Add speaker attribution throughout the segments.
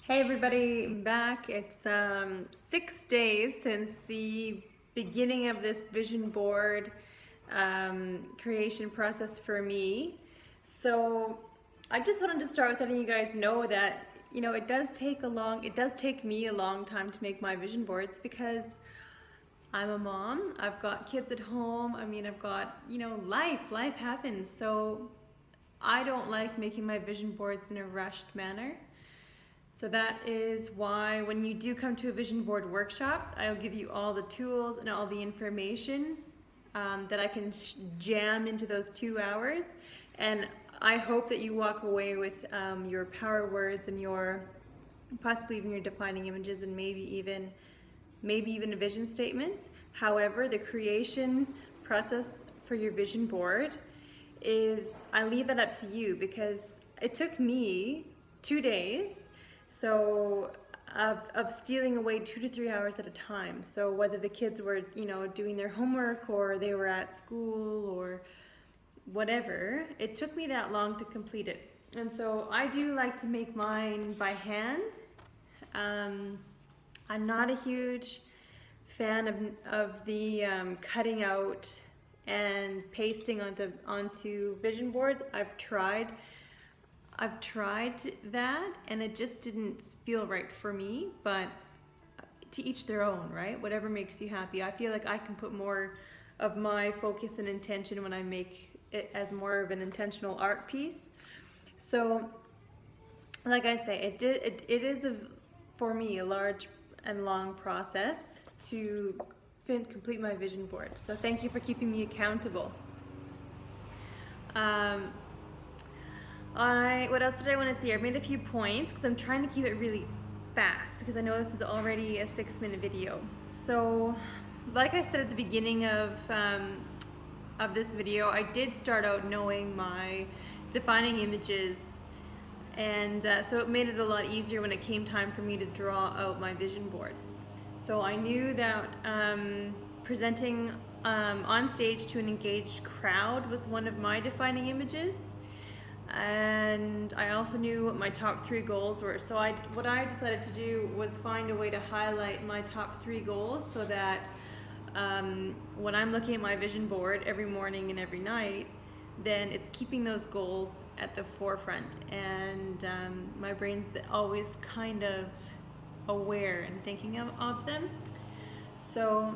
Speaker 1: Hey everybody, I'm back. It's 6 days since the beginning of this vision board creation process for me. So I just wanted to start with letting you guys know that it does take me a long time to make my vision boards because I'm a mom. I've got kids at home. I've got life happens. So I don't like making my vision boards in a rushed manner. So that is why when you do come to a vision board workshop, I'll give you all the tools and all the information that I can jam into those 2 hours. And I hope that you walk away with your power words and possibly even your defining images and maybe even a vision statement. However, the creation process for your vision board I leave that up to you because it took me 2 days so of stealing away 2 to 3 hours at a time. So whether the kids were, doing their homework or they were at school or whatever, it took me that long to complete it. And so I do like to make mine by hand. I'm not a huge fan of the cutting out and pasting onto vision boards. I've tried that and it just didn't feel right for me, but to each their own, right? Whatever makes you happy. I feel like I can put more of my focus and intention when I make it as more of an intentional art piece. So like I say, it is for me a large and long process to complete my vision board. So thank you for keeping me accountable. What else did I want to see? I've made a few points because I'm trying to keep it really fast because I know this is already a 6-minute video. So like I said at the beginning of this video, I did start out knowing my defining images, and so it made it a lot easier when it came time for me to draw out my vision board. So I knew that presenting on stage to an engaged crowd was one of my defining images, and I also knew what my top 3 goals were. So what I decided to do was find a way to highlight my top 3 goals so that when I'm looking at my vision board every morning and every night, then it's keeping those goals at the forefront, and my brain's always kind of aware and thinking of them. So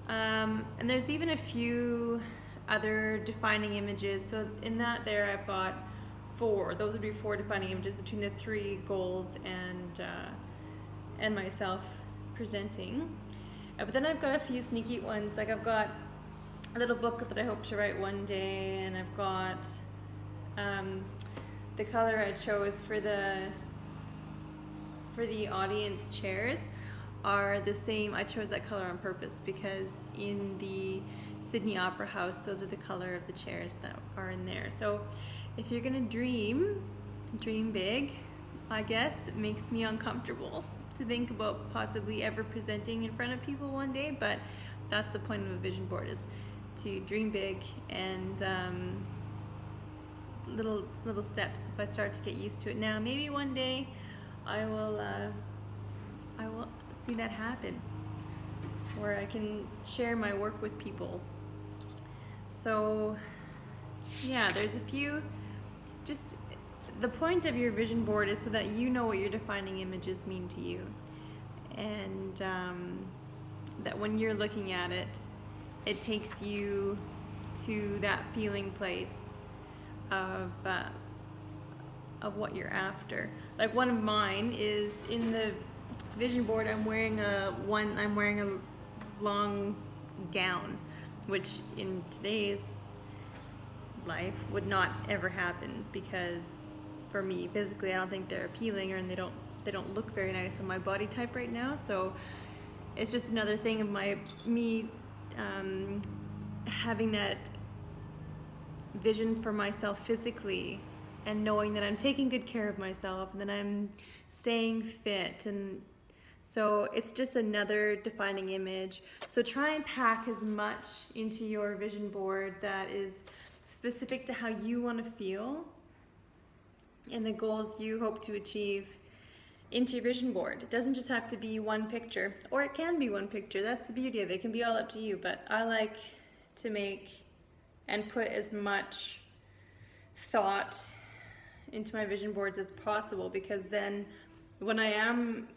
Speaker 1: and there's even a few other defining images. So in that there I've got 4. Those would be 4 defining images between the 3 goals and myself presenting. But then I've got a few sneaky ones. Like I've got a little book that I hope to write one day, and I've got the color I chose for the audience chairs are the same. I chose that color on purpose because in the Sydney Opera House, those are the color of the chairs that are in there. So if you're gonna dream big. I guess it makes me uncomfortable to think about possibly ever presenting in front of people one day, but that's the point of a vision board, is to dream big, and little steps. If I start to get used to it now, maybe one day I will see that happen, where I can share my work with people. So yeah, there's a few. Just the point of your vision board is so that you know what your defining images mean to you, and that when you're looking at it, it takes you to that feeling place of what you're after. Like one of mine is in the vision board. I'm wearing a long gown, which in today's life would not ever happen because for me physically I don't think they're appealing, and they don't look very nice on my body type right now. So it's just another thing of me having that vision for myself physically, and knowing that I'm taking good care of myself and that I'm staying fit. And so it's just another defining image. So try and pack as much into your vision board that is specific to how you want to feel, and the goals you hope to achieve into your vision board. It doesn't just have to be one picture, or it can be one picture. That's the beauty of it. It can be all up to you, but I like to make and put as much thought into my vision boards as possible, because then when I am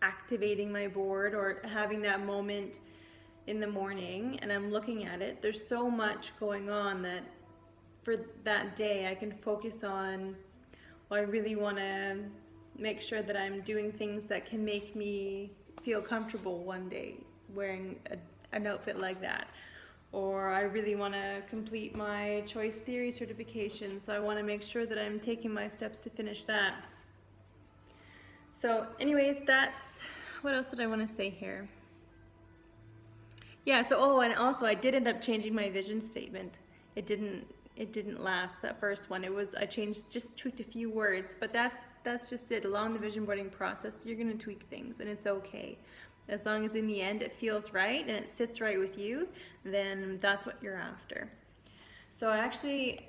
Speaker 1: activating my board or having that moment in the morning and I'm looking at it, there's so much going on that for that day I can focus on, well, I really want to make sure that I'm doing things that can make me feel comfortable one day wearing an outfit like that. Or I really want to complete my choice theory certification, so I want to make sure that I'm taking my steps to finish that. So anyways, that's, what else did I want to say here? Yeah, so, oh, and also I did end up changing my vision statement. It didn't last, that first one. I just tweaked a few words, but that's just it. Along the vision boarding process, you're going to tweak things, and it's okay. As long as in the end it feels right and it sits right with you, then that's what you're after. So I actually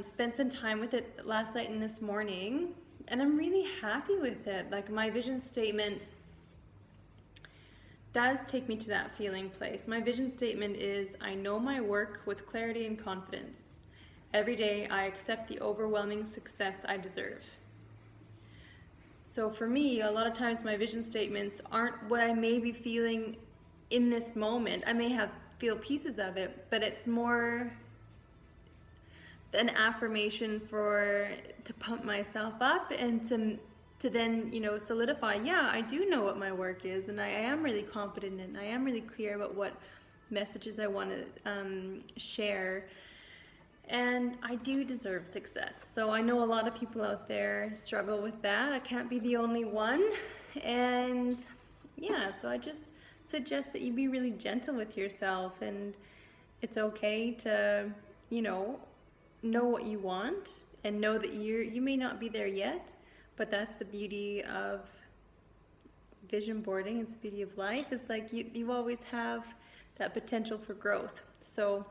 Speaker 1: spent some time with it last night and this morning, and I'm really happy with it. Like, my vision statement does take me to that feeling place. My vision statement is, I know my work with clarity and confidence. Every day I accept the overwhelming success I deserve. So for me, a lot of times my vision statements aren't what I may be feeling in this moment. I may feel pieces of it, but it's more an affirmation to pump myself up and to then, solidify, yeah, I do know what my work is, and I am really confident in it, and I am really clear about what messages I want to share. And I do deserve success. So I know a lot of people out there struggle with that. I can't be the only one. And yeah, so I just suggest that you be really gentle with yourself, and it's okay to, know what you want and know that you may not be there yet, but that's the beauty of vision boarding. It's the beauty of life. It's like you always have that potential for growth. So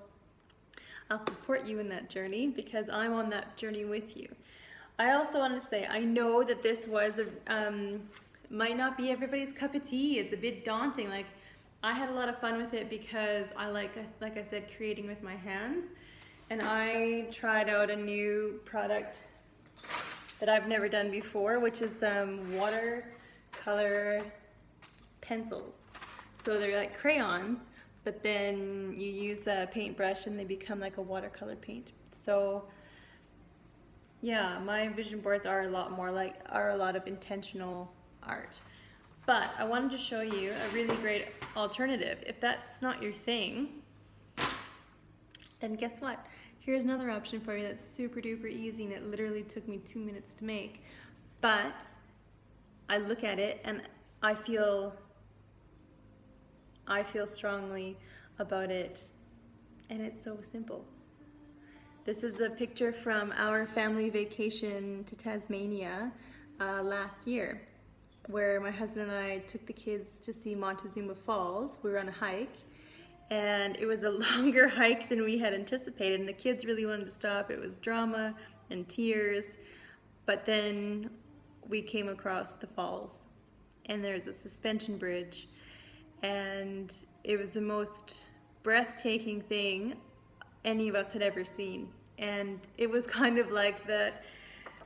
Speaker 1: I'll support you in that journey because I'm on that journey with you. I also want to say, I know that this might not be everybody's cup of tea. It's a bit daunting. Like, I had a lot of fun with it because I like I said, creating with my hands. And I tried out a new product that I've never done before, which is watercolor pencils. So they're like crayons, but then you use a paintbrush and they become like a watercolor paint. So yeah, my vision boards are a lot of intentional art. But I wanted to show you a really great alternative. If that's not your thing, then guess what? Here's another option for you that's super duper easy, and it literally took me 2 minutes to make. But I look at it and I feel strongly about it, and it's so simple. This is a picture from our family vacation to Tasmania last year, where my husband and I took the kids to see Montezuma Falls. We were on a hike, and it was a longer hike than we had anticipated, and the kids really wanted to stop. It was drama and tears, but then we came across the falls, and there's a suspension bridge, and it was the most breathtaking thing any of us had ever seen. And it was kind of like the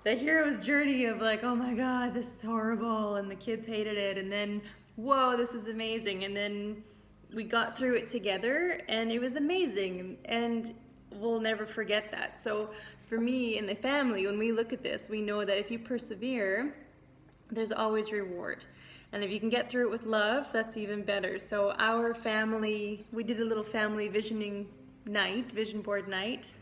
Speaker 1: hero's journey of like, oh my God, this is horrible, and the kids hated it, and then, whoa, this is amazing. And then we got through it together, and it was amazing, and we'll never forget that. So for me and the family, when we look at this, we know that if you persevere, there's always reward. And if you can get through it with love, that's even better. So our family, we did a little family vision board night,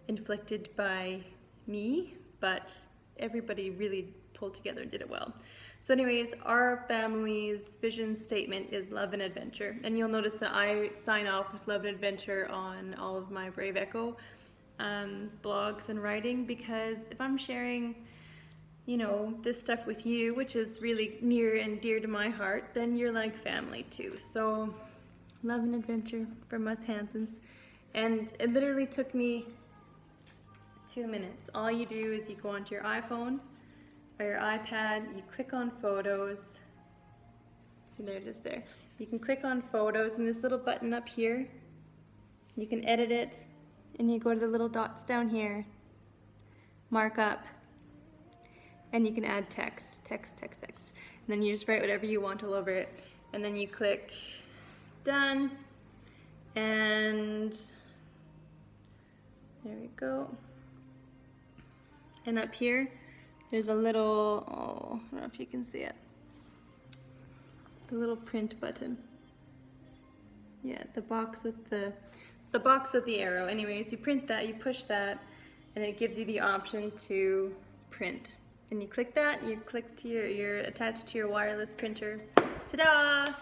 Speaker 1: inflicted by me, but everybody really pulled together and did it well. So anyways, our family's vision statement is love and adventure. And you'll notice that I sign off with love and adventure on all of my Brave Echo blogs and writing, because if I'm sharing this stuff with you, which is really near and dear to my heart, then you're like family too. So love and adventure from us Hansons. And it literally took me 2 minutes. All you do is you go onto your iPhone or your iPad, you click on photos. See, there it is there. You can click on photos and this little button up here, you can edit it, and you go to the little dots down here, mark up, and you can add text. And then you just write whatever you want all over it. And then you click done, and there we go. And up here, there's a little, oh, I don't know if you can see it. The little print button. Yeah, the box with the, it's the box with the arrow. Anyways, you print that, you push that, and it gives you the option to print. And you click that, you click to you're attached to your wireless printer. Ta-da!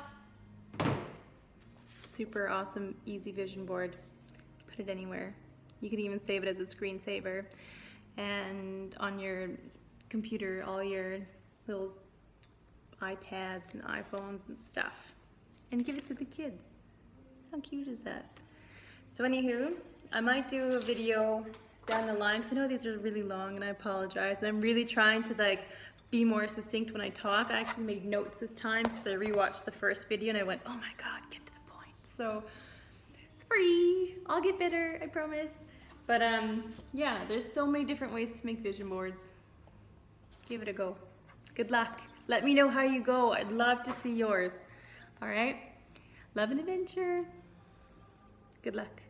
Speaker 1: Super awesome, easy vision board. Put it anywhere. You can even save it as a screensaver. And on your computer, all your little iPads and iPhones and stuff. And give it to the kids. How cute is that? So anywho, I might do a video down the line, because I know these are really long and I apologize. And I'm really trying to like be more succinct when I talk. I actually made notes this time because I rewatched the first video and I went, oh my God, get to the point. So it's free. I'll get better, I promise. But yeah, there's so many different ways to make vision boards. Give it a go. Good luck. Let me know how you go. I'd love to see yours. All right? Love and adventure. Good luck.